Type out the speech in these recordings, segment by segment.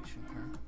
connection here.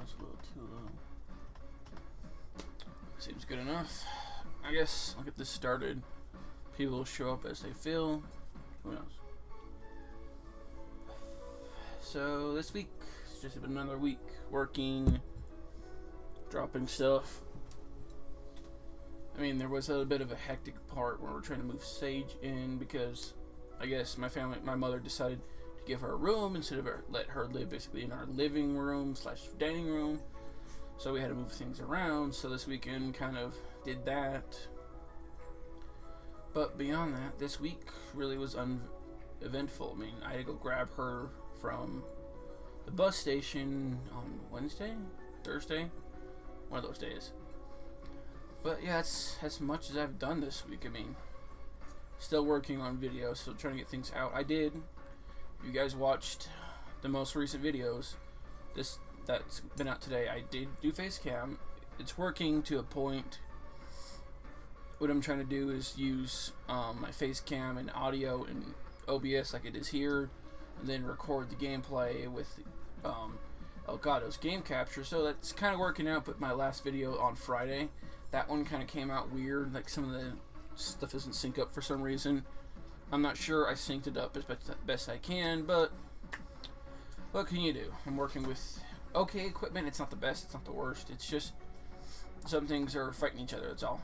It's a little too low. Seems good enough. I guess I'll get this started. People will show up as they feel. Who knows? So this week, it's just been another week working, dropping stuff. I mean, there was a bit of a hectic part where we're trying to move Sage in because I guess my mother decided give her a room instead of let her live basically in our living room / dining room. So we had to move things around. So this weekend kind of did that. But beyond that, this week really was uneventful. I mean, I had to go grab her from the bus station on Wednesday, Thursday, one of those days. But yeah, that's as much as I've done this week. I mean, still working on videos, still trying to get things out. If you guys watched the most recent videos, that's been out today, I did do face cam. It's working to a point. What I'm trying to do is use my face cam and audio in OBS like it is here, and then record the gameplay with Elgato's game capture. So that's kind of working out. But my last video on Friday, that one kind of came out weird. Like some of the stuff doesn't sync up for some reason. I'm not sure. I synced it up as best I can, but what can you do? I'm working with okay equipment. It's not the best, it's not the worst. It's just some things are fighting each other, that's all.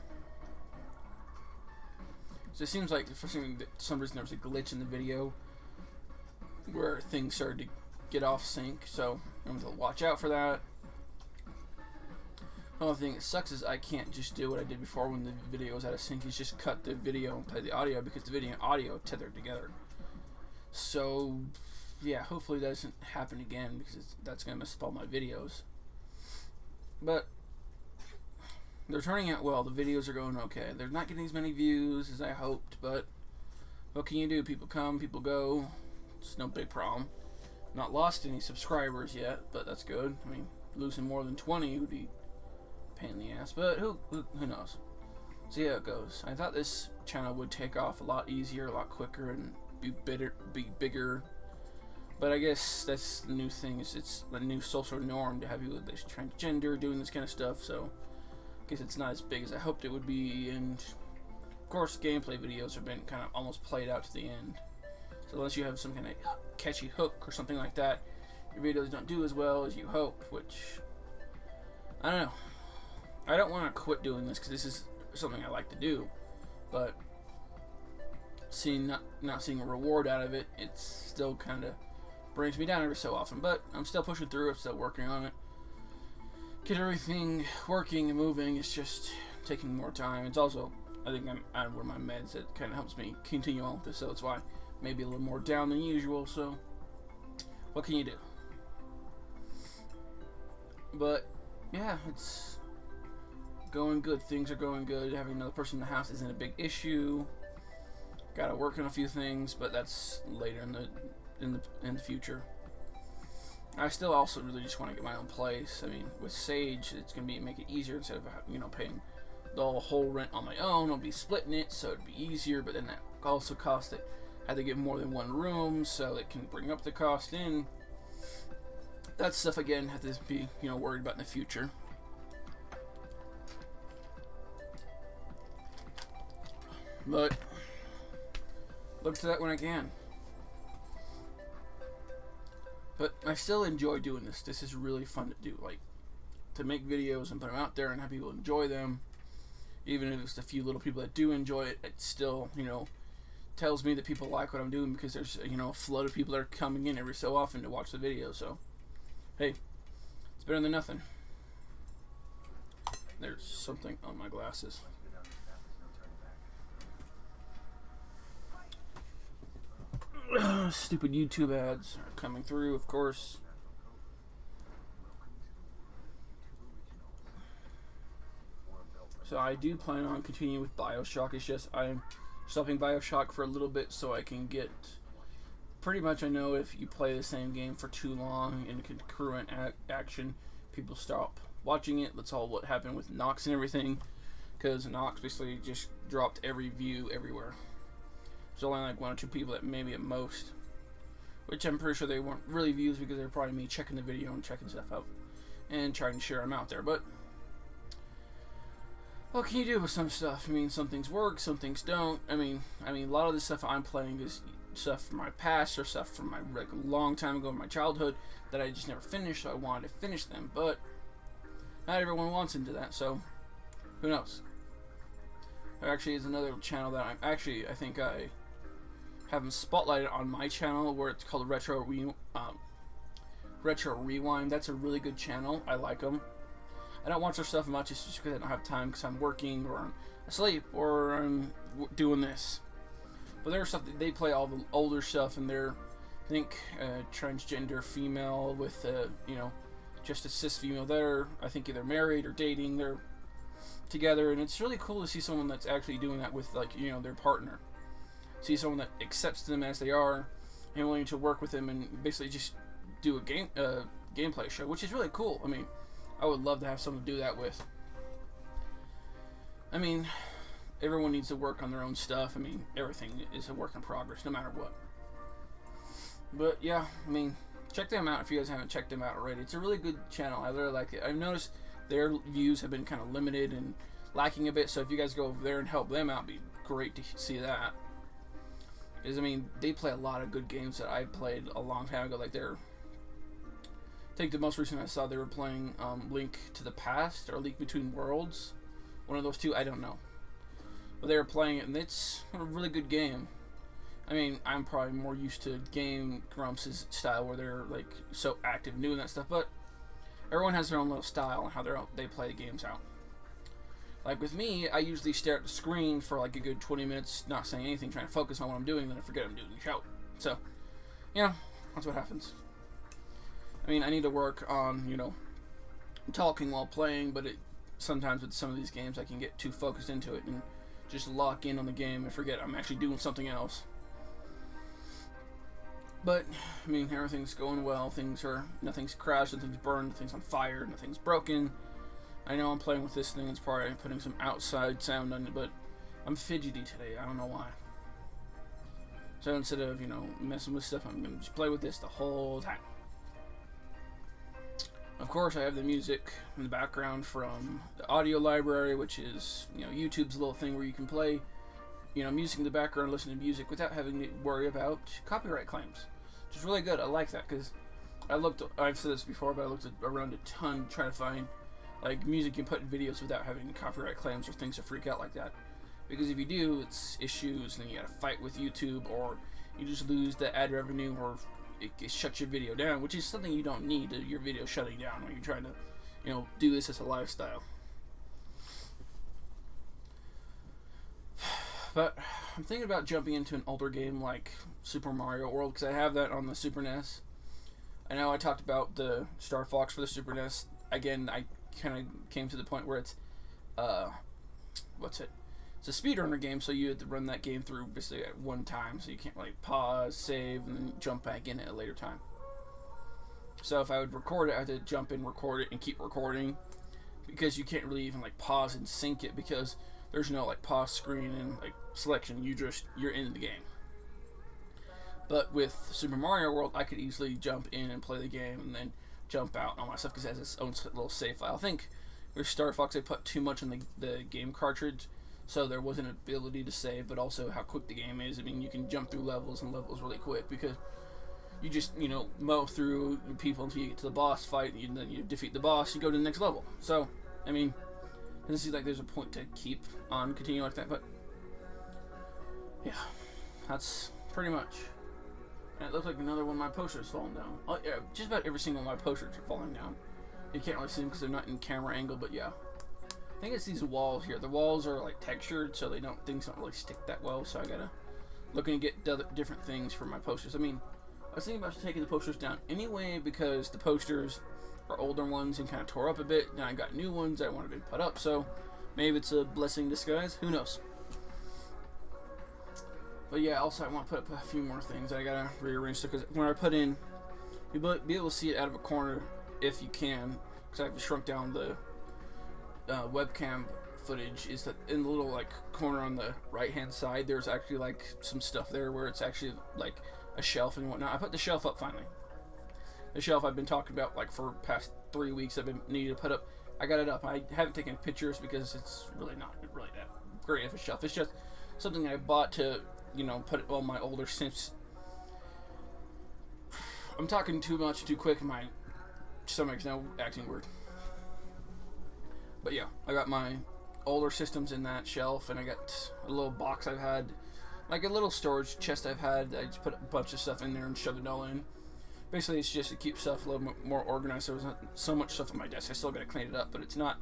So it seems like for some reason there was a glitch in the video where things started to get off sync, so I'm going to watch out for that. The only thing that sucks is I can't just do what I did before when the video was out of sync, is just cut the video and play the audio, because the video and audio tethered together. So yeah, hopefully that doesn't happen again, because that's going to mess up all my videos. But they're turning out well. The videos are going okay. They're not getting as many views as I hoped, but what can you do? People come, people go. It's no big problem. Not lost any subscribers yet, but that's good. I mean, losing more than 20 would be a pain in the ass, but who knows? See how it goes. I thought this channel would take off a lot easier, a lot quicker, and be bigger. But I guess that's the new thing. It's the new social norm to have people with this transgender doing this kind of stuff. So I guess it's not as big as I hoped it would be. And of course, gameplay videos have been kind of almost played out to the end. So unless you have some kind of catchy hook or something like that, your videos don't do as well as you hope. Which I don't know. I don't want to quit doing this because this is something I like to do, but not seeing a reward out of it, it's still kind of brings me down every so often. But I'm still pushing through it, still working on it. Get everything working and moving. It's just taking more time. It's also, I think I'm out of one of my meds that kind of helps me continue on with this, so that's why maybe a little more down than usual. So what can you do? But yeah, it's going good. Things are going good. Having another person in the house isn't a big issue. Gotta work on a few things, but that's later in the future. I still also really just want to get my own place. I mean, with Sage, it's gonna make it easier instead of paying the whole rent on my own. I'll be splitting it, so it'd be easier. But then that also costs it. I had to get more than one room, so it can bring up the cost in. That stuff again have to be worried about in the future. But look to that when I can. But I still enjoy doing this. This is really fun to do. Like, to make videos and put them out there and have people enjoy them. Even if it's a few little people that do enjoy it, it still, tells me that people like what I'm doing, because there's, a flood of people that are coming in every so often to watch the video. So, hey, it's better than nothing. There's something on my glasses. Stupid YouTube ads are coming through, of course. So I do plan on continuing with BioShock. It's just I'm stopping BioShock for a little bit so I can get... Pretty much I know if you play the same game for too long in concurrent action, people stop watching it. That's all what happened with Nox and everything. Because Nox basically just dropped every view everywhere. There's only like 1 or 2 people that maybe at most, which I'm pretty sure they weren't really views, because they're probably me checking the video and checking stuff out and trying to share them out there. But what can you do with some stuff? I mean, some things work, some things don't. I mean, a lot of the stuff I'm playing is stuff from my past or stuff from my long time ago in my childhood that I just never finished. So I wanted to finish them, but not everyone wants into that. So who knows? There actually is another channel that I think I have them spotlighted on my channel, where it's called Retro Rewind. That's a really good channel. I like them. I don't watch their stuff much. It's just because I don't have time, because I'm working or I'm asleep or I'm doing this. But there's stuff that they play, all the older stuff, and they're, I think, transgender female with just a cis female. They're, I think, either married or dating. They're together, and it's really cool to see someone that's actually doing that with their partner. See someone that accepts them as they are and willing to work with them and basically just do a gameplay show, which is really cool. I mean, I would love to have someone to do that with. I mean, everyone needs to work on their own stuff. I mean, everything is a work in progress, no matter what. But yeah, I mean, check them out if you guys haven't checked them out already. It's a really good channel. I really like it. I've noticed their views have been kind of limited and lacking a bit, so if you guys go over there and help them out, it'd be great to see that. Because, I mean, they play a lot of good games that I played a long time ago. Like, I think the most recent I saw, they were playing Link to the Past or Link Between Worlds. One of those two, I don't know. But they were playing it, and it's a really good game. I mean, I'm probably more used to Game Grumps' style, where they're, like, so active and doing that stuff, but everyone has their own little style and how they play the games out. Like with me, I usually stare at the screen for like a good 20 minutes, not saying anything, trying to focus on what I'm doing, then I forget I'm doing the show. So, that's what happens. I mean, I need to work on, talking while playing, but sometimes with some of these games I can get too focused into it and just lock in on the game and forget I'm actually doing something else. But, I mean, everything's going well. Nothing's crashed, nothing's burned, nothing's on fire, nothing's broken. I know I'm playing with this thing, it's probably putting some outside sound on it, but I'm fidgety today, I don't know why. So instead of, messing with stuff, I'm going to just play with this the whole time. Of course, I have the music in the background from the audio library, which is, YouTube's little thing where you can play, music in the background, listen to music without having to worry about copyright claims. Which is really good, I like that, because I've said this before, but I looked around a ton trying to find like music you can put in videos without having copyright claims or things to freak out like that. Because if you do, it's issues, and then you gotta fight with YouTube, or you just lose the ad revenue, or it shuts your video down, which is something you don't need, your video shutting down when you're trying to, do this as a lifestyle. But I'm thinking about jumping into an older game like Super Mario World, because I have that on the Super NES. I know I talked about the Star Fox for the Super NES. Again, I kind of came to the point where it's, what's it? It's a speedrunner game, so you have to run that game through basically at one time, so you can't like pause, save, and then jump back in at a later time. So if I would record it, I have to jump in, record it, and keep recording, because you can't really even like pause and sync it, because there's no like pause screen and like selection. You're in the game. But with Super Mario World, I could easily jump in and play the game and then jump out on my stuff, because it has its own little save file. I think with Star Fox, they put too much in the game cartridge, so there wasn't an ability to save, but also how quick the game is. I mean, you can jump through levels and levels really quick, because you just, mow through people until you get to the boss fight, and then you defeat the boss, you go to the next level. So, I mean, it doesn't seem like there's a point to keep on continuing like that, but yeah, that's pretty much. And it looks like another one of my posters falling down. Oh, yeah, just about every single one of my posters are falling down. You can't really see them because they're not in camera angle, but yeah. I think it's these walls here. The walls are like textured, so things don't really stick that well. So I gotta looking to get different things for my posters. I mean, I was thinking about taking the posters down anyway, because the posters are older ones and kind of tore up a bit. Now I got new ones that want to be put up, so maybe it's a blessing in disguise. Who knows? But yeah, also I want to put up a few more things. I gotta rearrange stuff, because when I put in, you'll be able to see it out of a corner if you can, because I've shrunk down the webcam footage. Is that in the little like corner on the right hand side, there's actually like some stuff there where it's actually like a shelf and whatnot. I put the shelf up finally. The shelf I've been talking about like for past 3 weeks I've been needing to put up. I got it up. I haven't taken pictures because it's really not really that great of a shelf. It's just something I bought to put all my older Sims. I'm talking too much too quick, and my stomach's now acting weird. But yeah, I got my older systems in that shelf, and I got a little box I've had, like a little storage chest I've had. I just put a bunch of stuff in there and shoved it all in. Basically, it's just to keep stuff a little bit more organized. There was not so much stuff on my desk. I still gotta clean it up, but it's not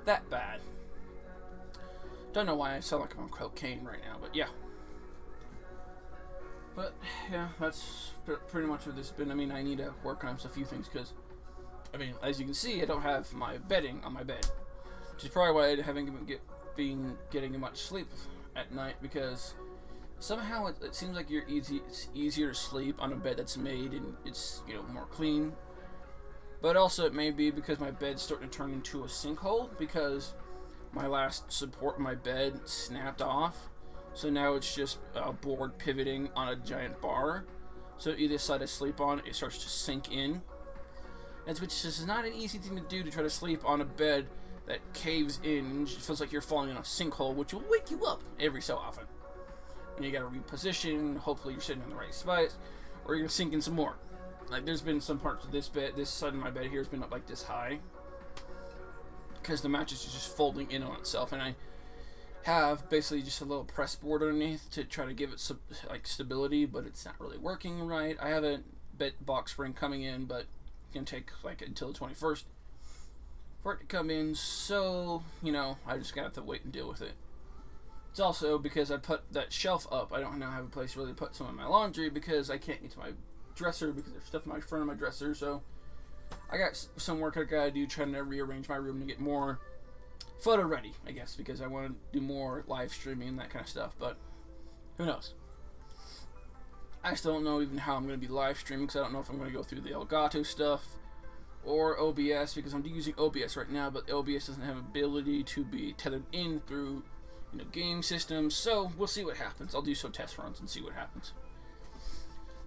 that bad. Don't know why I sound like I'm on cocaine right now, but yeah. But yeah, that's pretty much what this has been. I mean, I need to work on a few things, because, I mean, as you can see, I don't have my bedding on my bed, which is probably why I haven't been getting much sleep at night, because somehow it seems like it's easier to sleep on a bed that's made and it's more clean. But also it may be because my bed's starting to turn into a sinkhole, because my last support in my bed snapped off. So now it's just a board pivoting on a giant bar. So either side I sleep on, it starts to sink in. Which is not an easy thing to do, to try to sleep on a bed that caves in and just feels like you're falling in a sinkhole, which will wake you up every so often. And you gotta reposition, hopefully you're sitting in the right spot, or you're gonna sink in some more. Like, there's been some parts of this side of my bed here has been up like this high, because the mattress is just folding in on itself, and I have basically just a little press board underneath to try to give it some stability, but it's not really working right. I have a bed box spring coming in, but it's gonna take like until the 21st for it to come in, so I just gotta have to wait and deal with it. It's also because I put that shelf up, I don't now have a place to really put some of my laundry, because I can't get to my dresser because there's stuff in my front of my dresser. So I got some work I gotta do, trying to rearrange my room to get more photo ready, I guess, because I want to do more live streaming and that kind of stuff. But who knows? I still don't know even how I'm going to be live streaming, because I don't know if I'm going to go through the Elgato stuff or OBS, because I'm using OBS right now, but OBS doesn't have ability to be tethered in through game systems. So we'll see what happens. I'll do some test runs and see what happens.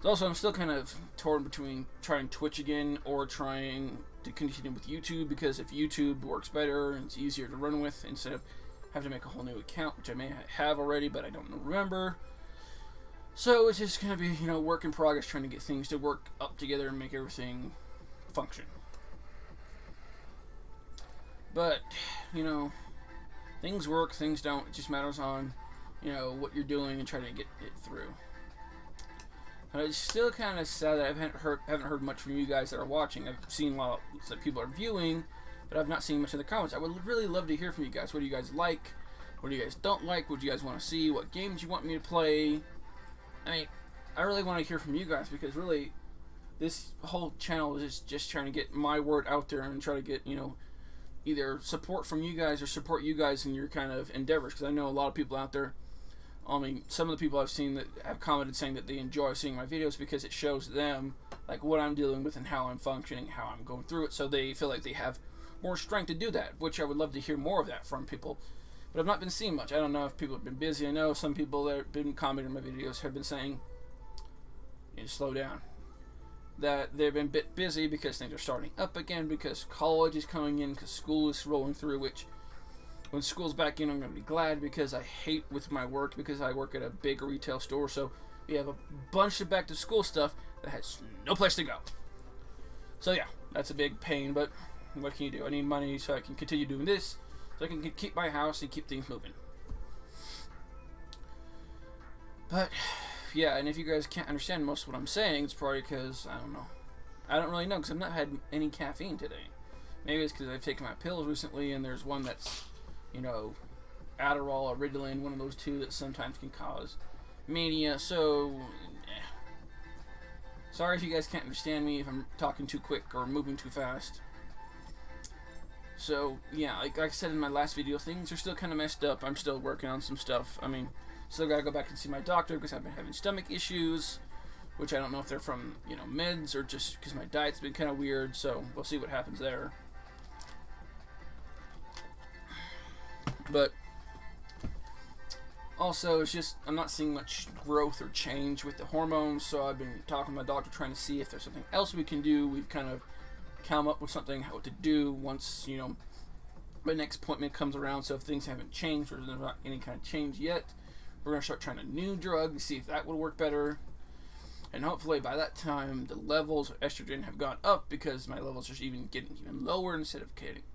Also, I'm still kind of torn between trying Twitch again or trying to continue with YouTube, because if YouTube works better and it's easier to run with instead of having to make a whole new account, which I may have already, but I don't remember. So it's just going to be, work in progress, trying to get things to work up together and make everything function. But, things work, things don't. It just matters on, what you're doing and trying to get it through. And it's still kind of sad that I haven't heard much from you guys that are watching. I've seen a lot that people are viewing, but I've not seen much in the comments. I would really love to hear from you guys. What do you guys like? What do you guys don't like? What do you guys want to see? What games you want me to play? I mean, I really want to hear from you guys, because really, this whole channel is just trying to get my word out there and try to get, you know, either support from you guys or support you guys in your kind of endeavors. Because I know a lot of people out there, I mean, some of the people I've seen that have commented saying that they enjoy seeing my videos because it shows them like what I'm dealing with and how I'm functioning, how I'm going through it, so they feel like they have more strength to do that, which I would love to hear more of that from people. But I've not been seeing much. I don't know if people have been busy. I know some people that have been commenting on my videos have been saying, you know, slow down. That they've been a bit busy because things are starting up again, because college is coming in, because school is rolling through, which when school's back in, I'm going to be glad, because I hate with my work, because I work at a big retail store, so we have a bunch of back to school stuff that has no place to go. So yeah, that's a big pain, but what can you do? I need money so I can continue doing this, so I can keep my house and keep things moving. But yeah, and if you guys can't understand most of what I'm saying, it's probably because, I don't know. I don't really know, because I've not had any caffeine today. Maybe it's because I've taken my pills recently, and there's one that's, you know, Adderall or Ritalin, one of those two that sometimes can cause mania, so sorry if you guys can't understand me, if I'm talking too quick or moving too fast. So yeah, like I said in my last video, things are still kind of messed up. I'm still working on some stuff. I mean, still gotta go back and see my doctor because I've been having stomach issues, which I don't know if they're from, you know, meds or just because my diet's been kind of weird, so we'll see what happens there. But also, it's just I'm not seeing much growth or change with the hormones, so I've been talking to my doctor trying to see if there's something else we can do. We've kind of come up with something how to do once, you know, my next appointment comes around. So if things haven't changed or there's not any kind of change yet, we're going to start trying a new drug to see if that would work better. And hopefully by that time, the levels of estrogen have gone up, because my levels are getting even lower instead of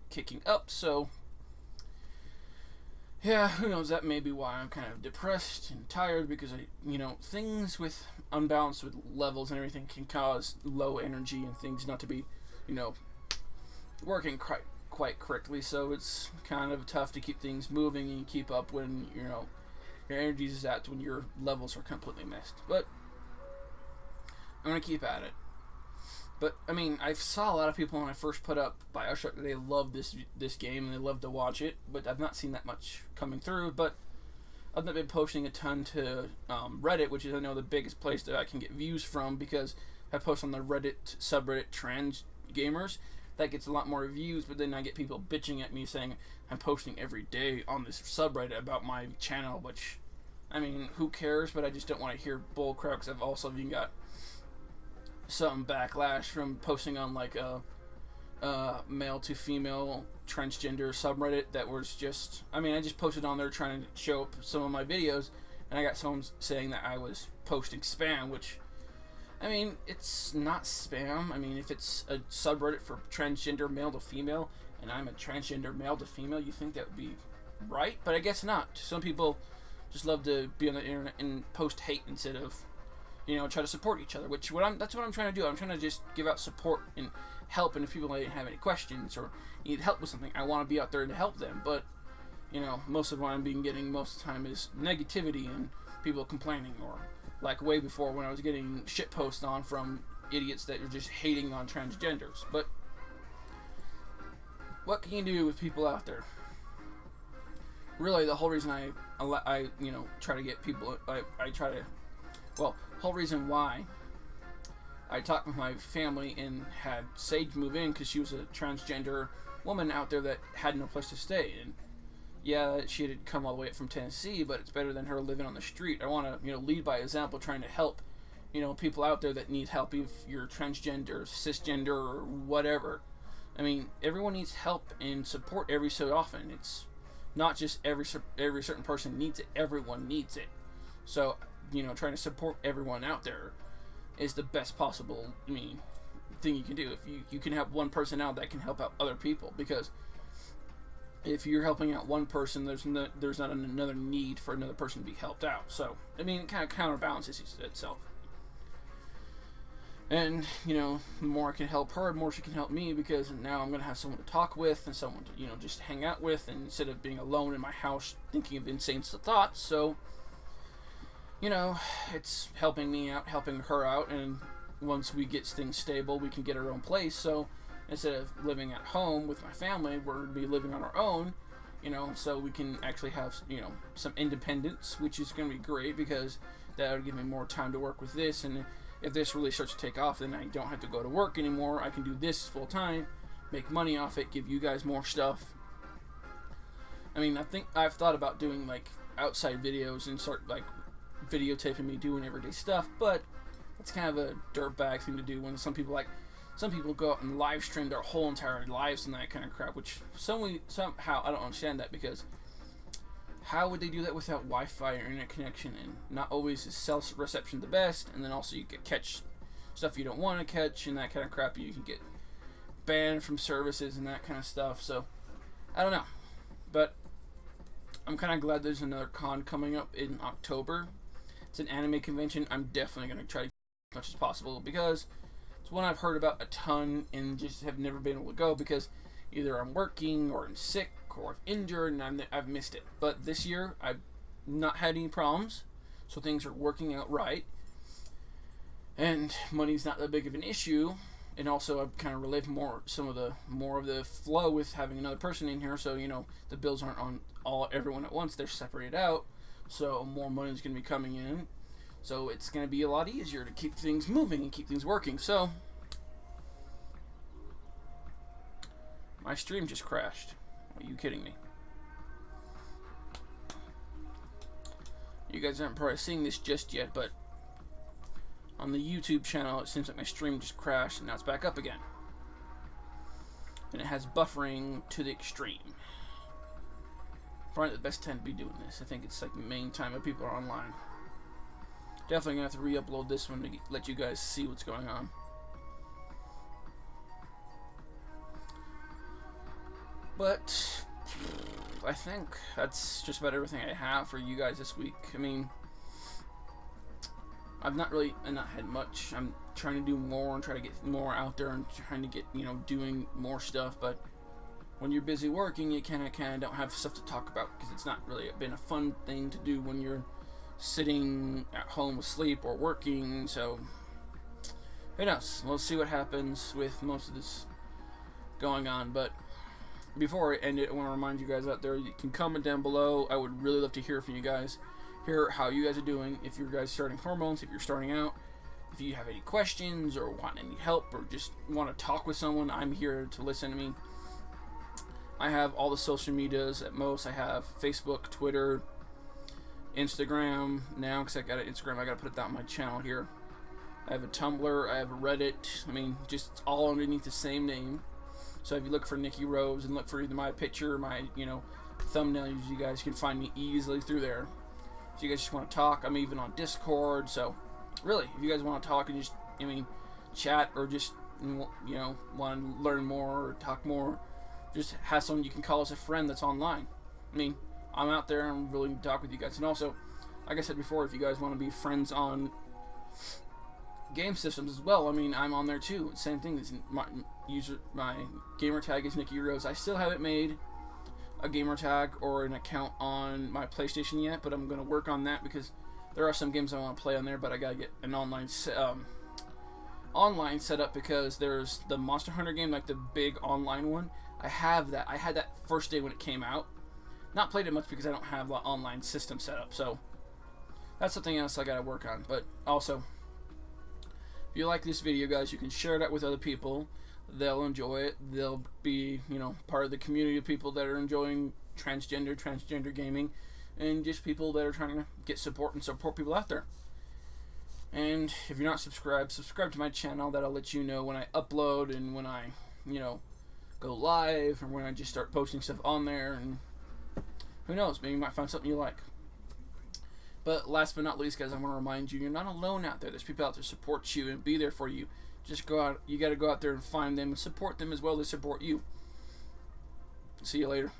kicking up. So yeah, who knows, that may be why I'm kind of depressed and tired, because you know, things with unbalanced with levels and everything can cause low energy and things not to be, you know, working quite correctly. So it's kind of tough to keep things moving and keep up when, you know, your energy is at when your levels are completely messed. But I'm gonna keep at it. But I mean, I saw a lot of people when I first put up BioShock, they love this game and they love to watch it, but I've not seen that much coming through. But I've not been posting a ton to Reddit, which is, I know, the biggest place that I can get views from, because I post on the Reddit subreddit Trans Gamers. That gets a lot more views, but then I get people bitching at me saying I'm posting every day on this subreddit about my channel, which, I mean, who cares? But I just don't want to hear bull crap, because I've also even got some backlash from posting on like a male to female transgender subreddit that was just, I mean, I just posted on there trying to show up some of my videos, and I got someone saying that I was posting spam, which, I mean, it's not spam. I mean, if it's a subreddit for transgender male to female and I'm a transgender male to female, you think that would be right, but I guess not. Some people just love to be on the internet and post hate instead of, you know, try to support each other, which that's what I'm trying to do. I'm trying to just give out support and help, and if people have any questions or need help with something, I want to be out there to help them. But, you know, most of what I'm getting most of the time is negativity and people complaining, or like way before when I was getting shit posts on from idiots that are just hating on transgenders. But what can you do with people out there? Really, the whole reason I you know, try to get people, I try to, well, whole reason why I talked with my family and had Sage move in, because she was a transgender woman out there that had no place to stay. And yeah, she had come all the way up from Tennessee, but it's better than her living on the street. I want to, you know, lead by example, trying to help, you know, people out there that need help, if you're transgender, cisgender, or whatever. I mean, everyone needs help and support every so often. It's not just every certain person needs it. Everyone needs it. So, you know, trying to support everyone out there is the best possible, I mean, thing you can do. If you can help one person out, that can help out other people, because if you're helping out one person, there's not another need for another person to be helped out. So, I mean, it kind of counterbalances itself. And, you know, the more I can help her, the more she can help me, because now I'm going to have someone to talk with and someone to, you know, just hang out with, and instead of being alone in my house thinking of insane thoughts. So, you know, it's helping me out, helping her out, and once we get things stable, we can get our own place. So instead of living at home with my family, we're going to be living on our own, you know, so we can actually have, you know, some independence, which is going to be great, because that would give me more time to work with this. And if this really starts to take off, then I don't have to go to work anymore. I can do this full time, make money off it, give you guys more stuff. I mean, I think I've thought about doing like outside videos and start like videotaping me doing everyday stuff, but it's kind of a dirtbag thing to do when some people go out and live stream their whole entire lives and that kind of crap, which somehow I don't understand that, because how would they do that without Wi-Fi or internet connection? And not always is cell reception the best, and then also you can catch stuff you don't want to catch and that kind of crap. You can get banned from services and that kind of stuff. So I don't know, but I'm kind of glad there's another con coming up in October. It's an anime convention. I'm definitely going to try to as much as possible, because it's one I've heard about a ton and just have never been able to go, because either I'm working or I'm sick or I've injured and I've missed it. But this year I've not had any problems, so things are working out right, and money's not that big of an issue. And also I've kind of relieved more of the flow with having another person in here, so you know the bills aren't on everyone at once, they're separated out, so more money is going to be coming in. So it's going to be a lot easier to keep things moving and keep things working. So my stream just crashed. Are you kidding me? You guys aren't probably seeing this just yet, but on the YouTube channel, it seems like my stream just crashed, and now it's back up again. And it has buffering to the extreme. Probably the best time to be doing this. I think it's like the main time that people are online. Definitely gonna have to re-upload this one to let you guys see what's going on. But I think that's just about everything I have for you guys this week. I mean, I've not had much. I'm trying to do more and try to get more out there and trying to get, you know, doing more stuff. But when you're busy working, you kind of don't have stuff to talk about, because it's not really been a fun thing to do when you're sitting at home asleep or working. So who knows? We'll see what happens with most of this going on. But before I end it, I want to remind you guys out there, you can comment down below. I would really love to hear from you guys, hear how you guys are doing, if you guys starting hormones, if you're starting out, if you have any questions or want any help or just want to talk with someone. I'm here to listen. I mean, I have all the social medias at most. I have Facebook, Twitter, Instagram now, because I got an Instagram. I got to put it on my channel here. I have a Tumblr. I have a Reddit. I mean, just all underneath the same name. So if you look for Nikki Rose and look for either my picture or my, you know, thumbnail, you guys can find me easily through there. If you guys just want to talk, I'm even on Discord. So really, if you guys want to talk and just, I mean, chat, or just, you know, want to learn more or talk more, just have someone you can call as a friend that's online. I mean, I'm out there and I'm willing to talk with you guys. And also, like I said before, if you guys want to be friends on game systems as well, I mean, I'm on there too. Same thing. My gamer tag is Nikki Rose. I still haven't made a gamer tag or an account on my PlayStation yet, but I'm going to work on that, because there are some games I want to play on there, but I got to get an online set up, because there's the Monster Hunter game, like the big online one. I have that. I had that first day when it came out. Not played it much because I don't have the online system set up, so that's something else I got to work on. But also, if you like this video, guys, you can share it out with other people. They'll enjoy it. They'll be, you know, part of the community of people that are enjoying transgender gaming, and just people that are trying to get support and support people out there. And if you're not subscribed, subscribe to my channel. That'll let you know when I upload and when I, you know, go live, or when I just start posting stuff on there. And who knows, maybe you might find something you like. But last but not least, guys, I want to remind you, you're not alone out there. There's people out there to support you and be there for you. Just go out. You got to go out there and find them and support them as well as they support you. See you later.